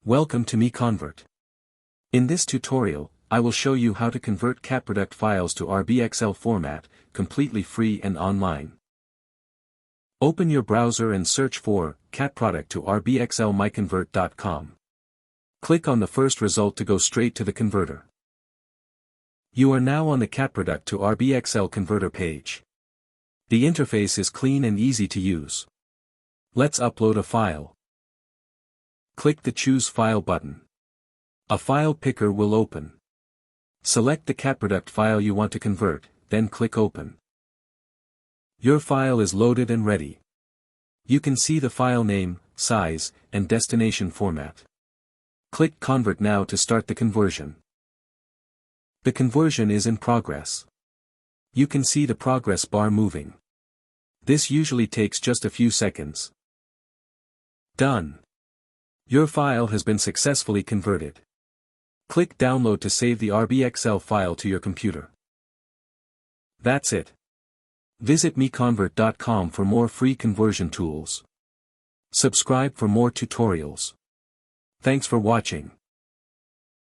Welcome to MiConvert. In this tutorial, I will show you how to convert CATPRODUCT files to RBXL format, completely free and online. Open your browser and search for CATPRODUCT to RBXL MiConvert.com. Click on the first result to go straight to the converter. You are now on the CATPRODUCT to RBXL converter page. The interface is clean and easy to use. Let's upload a file. Click the Choose File button. A file picker will open. Select the CATPRODUCT file you want to convert, then click Open. Your file is loaded and ready. You can see the file name, size, and destination format. Click Convert now to start the conversion. The conversion is in progress. You can see the progress bar moving. This usually takes just a few seconds. Done. Your file has been successfully converted. Click Download to save the RBXL file to your computer. That's it. Visit MiConvert.com for more free conversion tools. Subscribe for more tutorials. Thanks for watching.